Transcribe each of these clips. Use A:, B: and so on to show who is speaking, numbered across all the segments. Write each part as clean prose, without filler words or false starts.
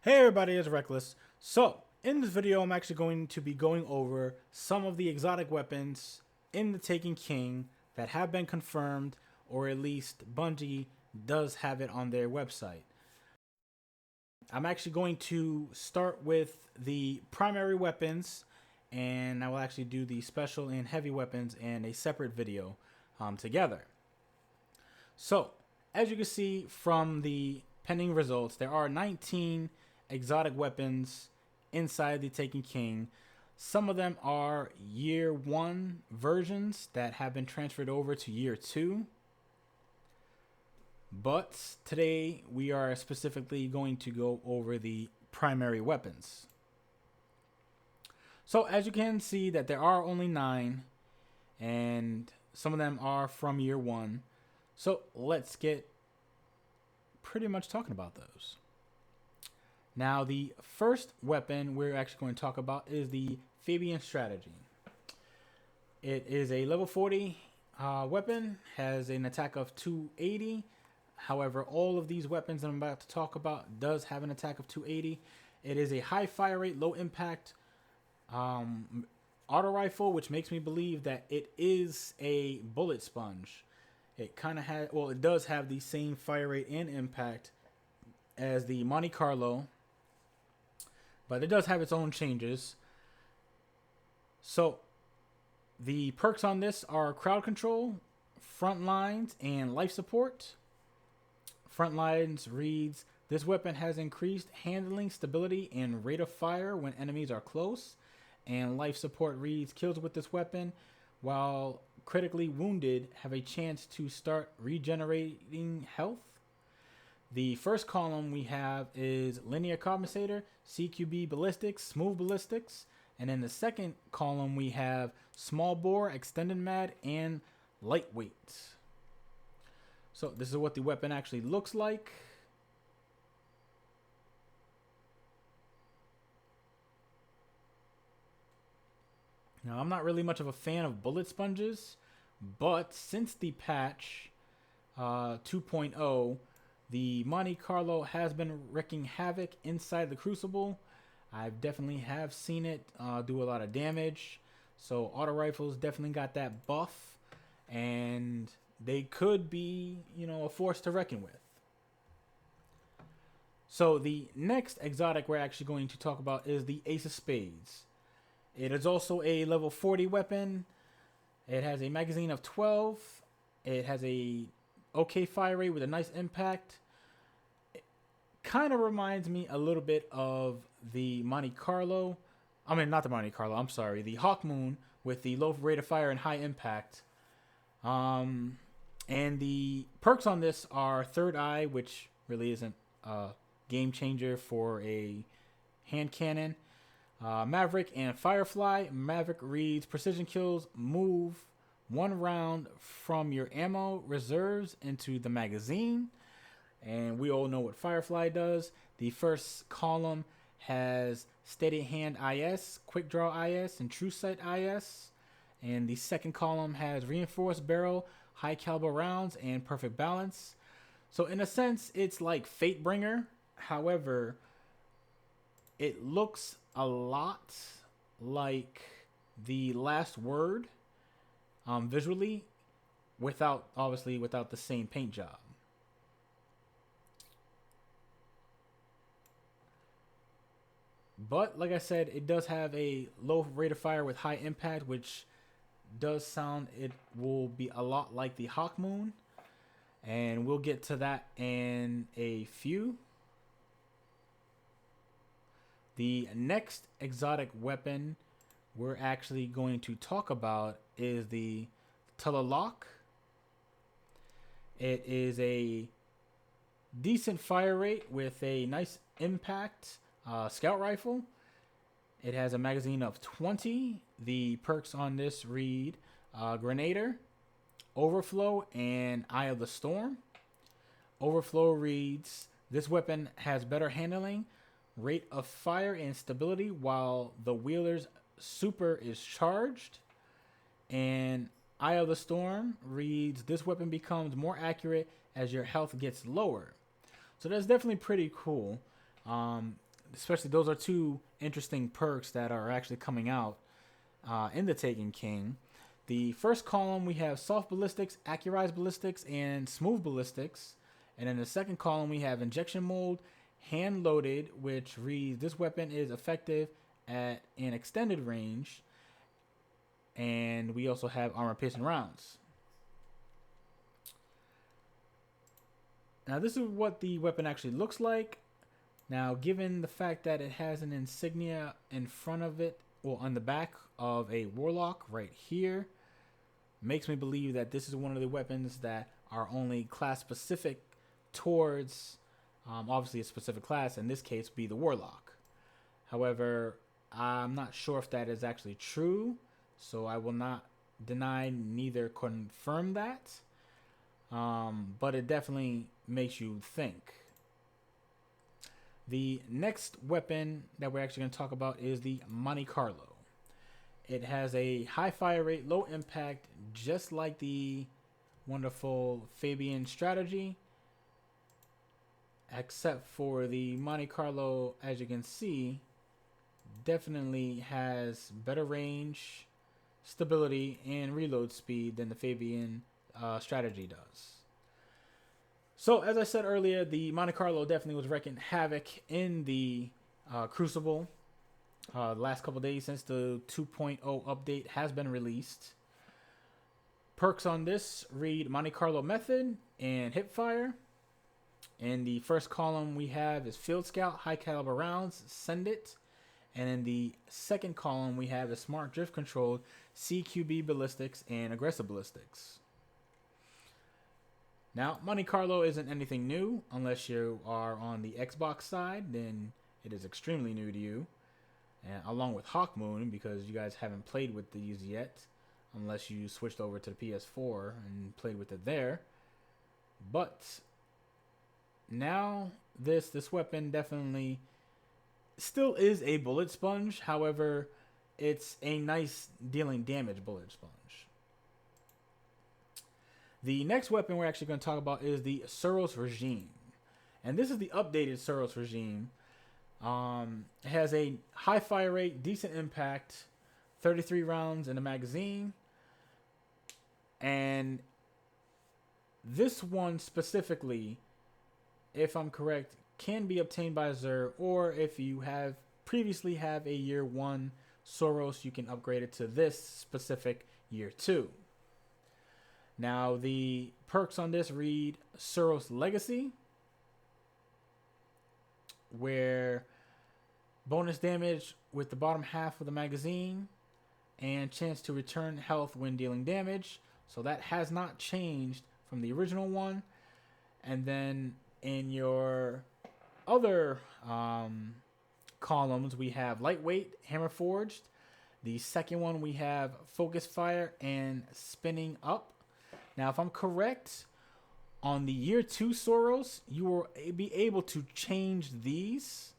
A: Hey everybody, it's Reckless. So, in this video, I'm actually going to be going over some of the exotic weapons in the Taken King that have been confirmed, or at least Bungie does have it on their website. I'm actually going to start with the primary weapons, and I will actually do the special and heavy weapons in a separate video together. So, as you can see from the pending results, there are 19 exotic weapons inside the Taken King. Some of them are year 1 versions that have been transferred over to year 2. But today we are specifically going to go over the primary weapons. So as you can see that there are only 9, and some of them are from year 1. So let's get pretty much talking about those. Now, the first weapon we're actually going to talk about is the Fabian Strategy. It is a level 40 weapon, has an attack of 280. However, all of these weapons I'm about to talk about does have an attack of 280. It is a high fire rate, low impact auto rifle, which makes me believe that it is a bullet sponge. It kind of has, well, it does have the same fire rate and impact as the Monte Carlo, but it does have its own changes. So the perks on this are crowd control, front lines, and life support. Front lines reads, this weapon has increased handling, stability, and rate of fire when enemies are close. And life support reads, kills with this weapon, while critically wounded, have a chance to start regenerating health. The first column we have is linear compensator, CQB ballistics, smooth ballistics. And in the second column we have small bore, extended mag, and lightweight. So this is what the weapon actually looks like. Now, I'm not really much of a fan of bullet sponges, but since the patch 2.0, the Monte Carlo has been wreaking havoc inside the Crucible. I've definitely have seen it do a lot of damage. So auto rifles definitely got that buff, and they could be, a force to reckon with. So the next exotic we're actually going to talk about is the Ace of Spades. It is also a level 40 weapon. It has a magazine of 12. It has a okay fire rate with a nice impact. It kind of reminds me a little bit of the Monte Carlo. I mean, not the Monte Carlo, I'm sorry. The Hawk Moon with the low rate of fire and high impact. And the perks on this are Third Eye, which really isn't a game changer for a hand cannon. Maverick and Firefly. Maverick reads, precision kills move 1 round from your ammo reserves into the magazine. And we all know what Firefly does. The first column has steady hand IS, quick draw IS, and true sight IS. And the second column has reinforced barrel, high caliber rounds, and perfect balance. So in a sense, it's like Fatebringer. However, it looks a lot like the Last Word visually, without the same paint job. But like I said, it does have a low rate of fire with high impact, which does sound it will be a lot like the Hawk Moon, and we'll get to that in a few. The next exotic weapon we're actually going to talk about is the Tulalock. It is a decent fire rate with a nice impact scout rifle. It has a magazine of 20. The perks on this read Grenader, Overflow, and Eye of the Storm. Overflow reads, this weapon has better handling, rate of fire, and stability while the wheeler's super is charged. And Eye of the Storm reads, this weapon becomes more accurate as your health gets lower. So that's definitely pretty cool. especially those are two interesting perks that are actually coming out in the Taken King. The first column we have soft ballistics, accurized ballistics, and smooth ballistics. And in the second column we have injection mold, hand loaded, which reads this weapon is effective at an extended range. And we also have armor piercing rounds. Now this is what the weapon actually looks like. Now, given the fact that it has an insignia in front of it, or on the back of a warlock right here, makes me believe that this is one of the weapons that are only class specific towards, obviously a specific class, in this case be the warlock. However, I'm not sure if that is actually true, so I will not deny neither confirm that, but it definitely makes you think. The next weapon that we're actually going to talk about is the Monte Carlo. It has a high fire rate, low impact, just like the wonderful Fabian strategy, except for the Monte Carlo, as you can see, definitely has better range, stability, and reload speed than the Fabian strategy does. So, as I said earlier, the Monte Carlo definitely was wreaking havoc in the Crucible. The last couple days since the 2.0 update has been released. Perks on this read Monte Carlo Method and Hipfire. In the first column we have is Field Scout, High Caliber Rounds, Send It. And in the second column we have is Smart Drift Controlled, CQB Ballistics, and Aggressive Ballistics. Now, Monte Carlo isn't anything new. Unless you are on the Xbox side, then it is extremely new to you. And along with Hawkmoon, because you guys haven't played with these yet, unless you switched over to the PS4 and played with it there. But now this weapon definitely still is a bullet sponge. However, it's a nice dealing damage bullet sponge. The next weapon we're actually going to talk about is the Suros Regime. And this is the updated Suros Regime. It has a high fire rate, decent impact, 33 rounds in the magazine. And this one specifically, if I'm correct, can be obtained by Xur, or if you have previously have a year 1 Suros, you can upgrade it to this specific year 2. Now, the perks on this read Suros Legacy, where bonus damage with the bottom half of the magazine and chance to return health when dealing damage. So that has not changed from the original one. And then in your other columns, we have Lightweight, Hammer Forged. The second one, we have Focus Fire and Spinning Up. Now, if I'm correct, on the year 2 Suros, you will be able to change these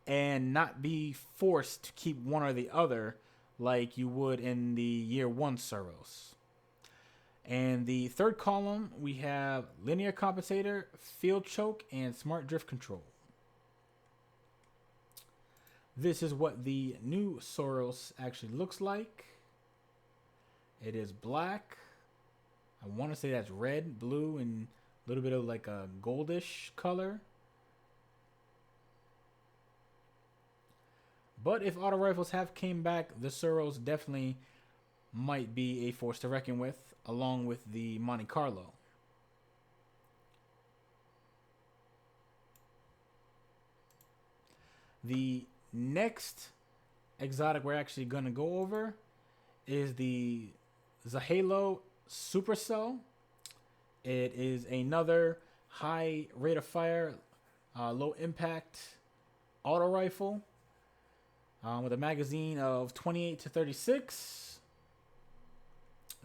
A: and not be forced to keep one or the other like you would in the year 1 Suros. And the third column, we have Linear Compensator, Field Choke, and Smart Drift Control. This is what the new Suros actually looks like. It is black. I want to say that's red, blue, and a little bit of like a goldish color. But if auto rifles have came back, the Suros definitely might be a force to reckon with, along with the Monte Carlo. The next exotic we're actually going to go over is the Zahalo Supercell. It is another high rate of fire, low impact auto rifle with a magazine of 28 to 36.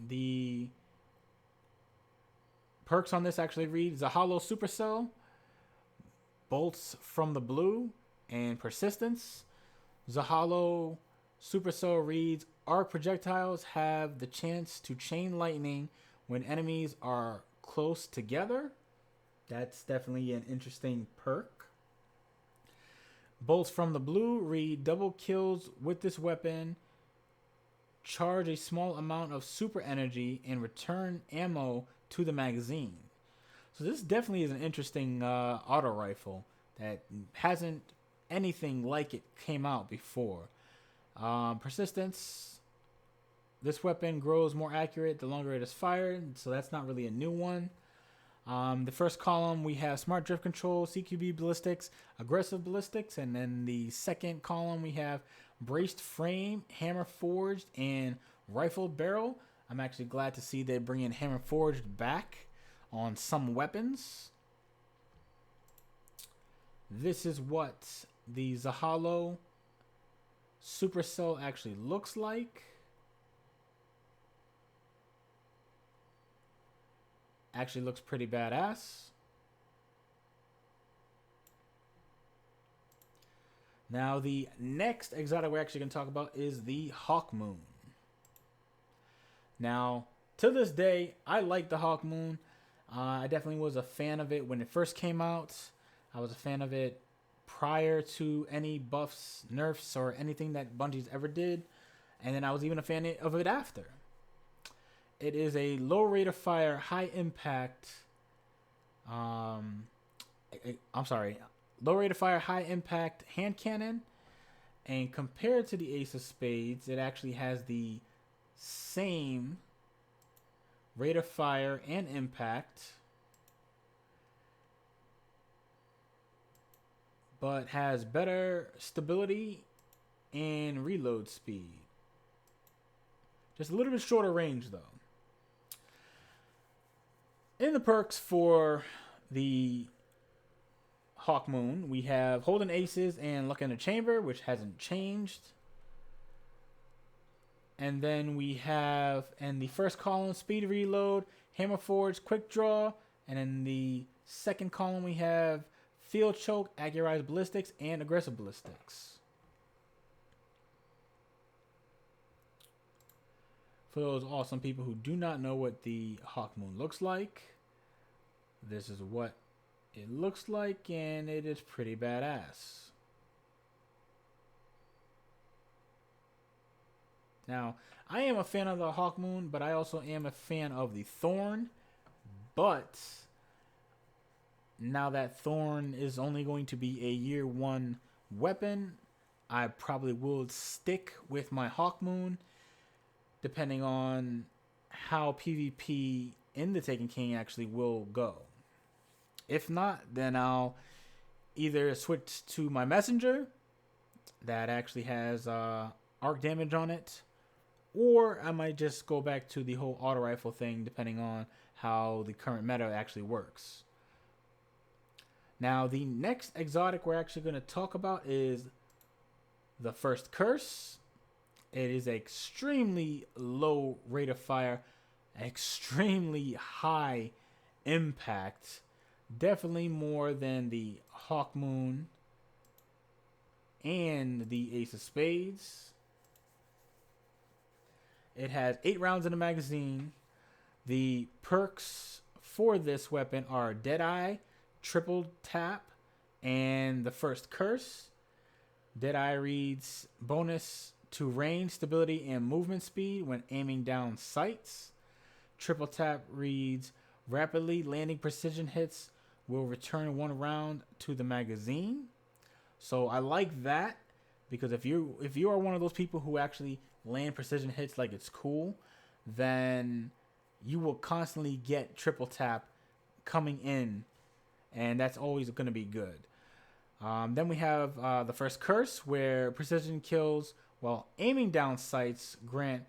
A: The perks on this actually read Zahalo Supercell, bolts from the blue, and persistence. Zahalo Supercell reads arc projectiles have the chance to chain lightning when enemies are close together. That's definitely an interesting perk. Bolts from the blue read double kills with this weapon. Charge a small amount of super energy and return ammo to the magazine. So this definitely is an interesting auto rifle that hasn't anything like it came out before. Persistence. This weapon grows more accurate the longer it is fired, so that's not really a new one. The first column we have smart drift control, CQB ballistics, aggressive ballistics, and then the second column we have braced frame, hammer forged, and rifled barrel. I'm actually glad to see they bring in hammer forged back on some weapons. This is what the Zahalo Supercell actually looks like. Actually looks pretty badass. Now the next exotic we're actually going to talk about is the Hawk Moon. Now, to this day, I like the Hawk Moon. I definitely was a fan of it when it first came out. I was a fan of it prior to any buffs, nerfs, or anything that Bungie's ever did. And then I was even a fan of it after. It is a low rate of fire, high impact. Low rate of fire, high impact hand cannon. And compared to the Ace of Spades, it actually has the same rate of fire and impact, but has better stability and reload speed. Just a little bit shorter range though. In the perks for the Hawk Moon, we have Holding Aces and Luck in the Chamber, which hasn't changed. And then we have, in the first column, Speed Reload, Hammer Forge, Quick Draw. And in the second column, we have Field Choke, Accurized Ballistics, and Aggressive Ballistics. For those awesome people who do not know what the Hawk Moon looks like, this is what it looks like, and it is pretty badass. Now, I am a fan of the Hawk Moon, but I also am a fan of the Thorn. But now that Thorn is only going to be a year one weapon, I probably will stick with my Hawk Moon, depending on how PvP in the Taken King actually will go. If not, then I'll either switch to my Messenger that actually has arc damage on it, or I might just go back to the whole auto rifle thing, depending on how the current meta actually works. Now, the next exotic we're actually going to talk about is the first curse. It is extremely low rate of fire, extremely high impact, definitely more than the Hawk Moon and the Ace of Spades. It has 8 rounds in the magazine. The perks for this weapon are Deadeye, Triple Tap, and the first curse. Deadeye reads bonus to range, stability, and movement speed when aiming down sights. Triple Tap reads rapidly landing precision hits will return 1 round to the magazine. So I like that, because if you are one of those people who actually land precision hits like it's cool, then you will constantly get Triple Tap coming in, and that's always going to be good. Then we have the first curse, where precision kills while aiming down sights grant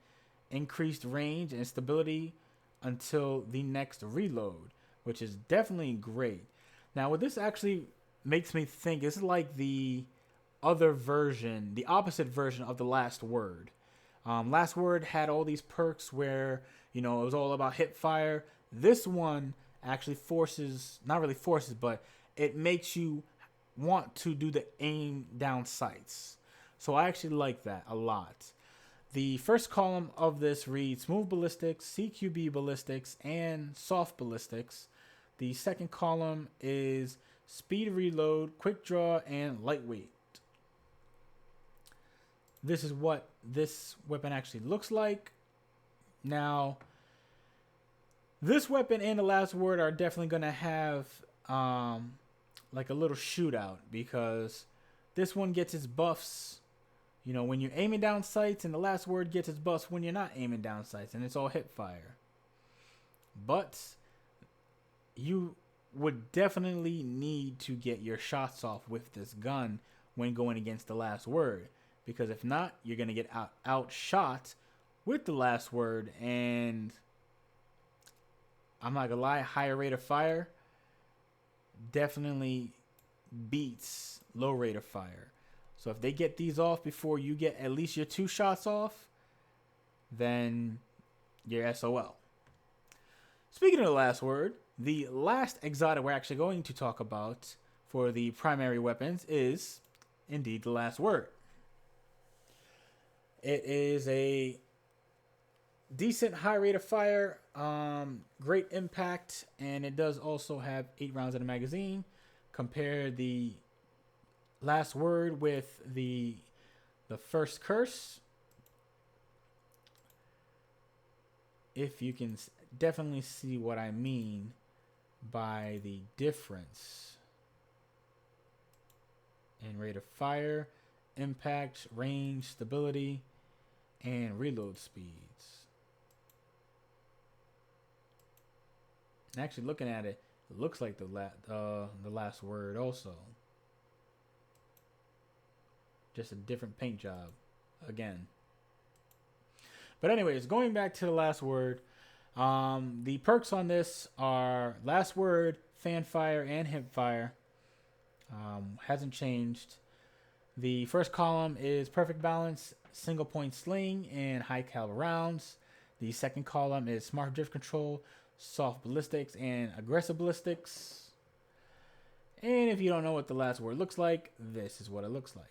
A: increased range and stability until the next reload, which is definitely great. Now, what this actually makes me think is like the other version, the opposite version of the Last Word. Last Word had all these perks where, it was all about hip fire. This one actually forces, not really forces, but it makes you want to do the aim down sights. So I actually like that a lot. The first column of this reads Smooth Ballistics, CQB Ballistics, and Soft Ballistics. The second column is Speed Reload, Quick Draw, and Lightweight. this is what this weapon actually looks like. Now, this weapon and the last word are definitely going to have like a little shootout, because this one gets its buffs, you know, when you're aiming down sights, and the last word gets its buffs when you're not aiming down sights, and it's all hip fire. But you would definitely need to get your shots off with this gun when going against the last word, because if not, you're going to get outshot with the last word. And I'm not gonna lie, higher rate of fire definitely beats low rate of fire. So if they get these off before you get at least your 2 shots off, then you're SOL. Speaking of the last word, the last exotic we're actually going to talk about for the primary weapons is indeed the last word. It is a decent high rate of fire, great impact, and it does also have 8 rounds in a magazine. Compare the last word with the first curse. If you can definitely see what I mean by the difference in rate of fire, impact, range, stability, and reload speeds. And actually looking at it, it looks like the last word also. Just a different paint job again. But anyways, going back to the last word, the perks on this are last word, fan fire, and hip fire. Hasn't changed. The first column is perfect balance, single point sling, and high caliber rounds. The second column is smart drift control, soft ballistics, and aggressive ballistics. And if you don't know what the last word looks like, this is what it looks like.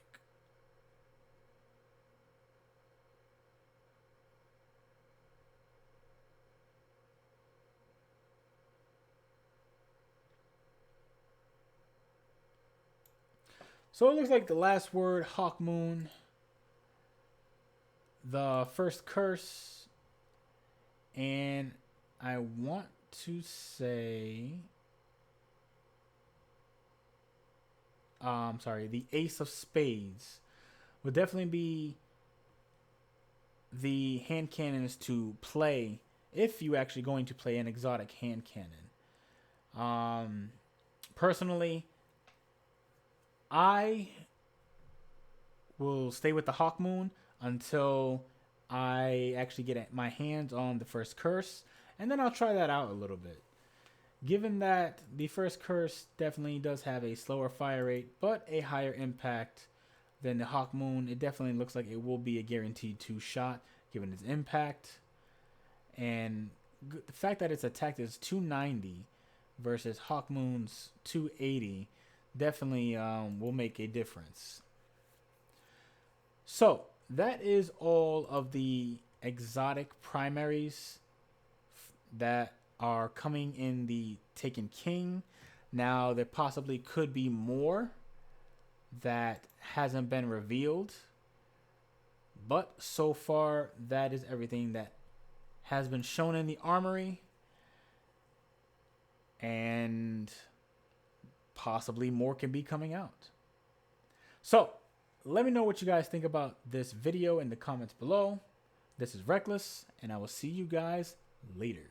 A: So it looks like the last word, Hawk Moon, the first curse, and I want to say, the Ace of Spades would definitely be the hand cannons to play if you actually going to play an exotic hand cannon. Personally, I will stay with the Hawk Moon until I actually get my hands on the first curse, and then I'll try that out a little bit. Given that the first curse definitely does have a slower fire rate but a higher impact than the Hawk Moon, it definitely looks like it will be a guaranteed 2 shot given its impact. And the fact that its attack is 290 versus Hawk Moon's 280 definitely will make a difference. So that is all of the exotic primaries that are coming in the Taken King. Now there possibly could be more that hasn't been revealed, but so far that is everything that has been shown in the armory, and possibly more can be coming out. So let me know what you guys think about this video in the comments below. This is Reckless, and I will see you guys later.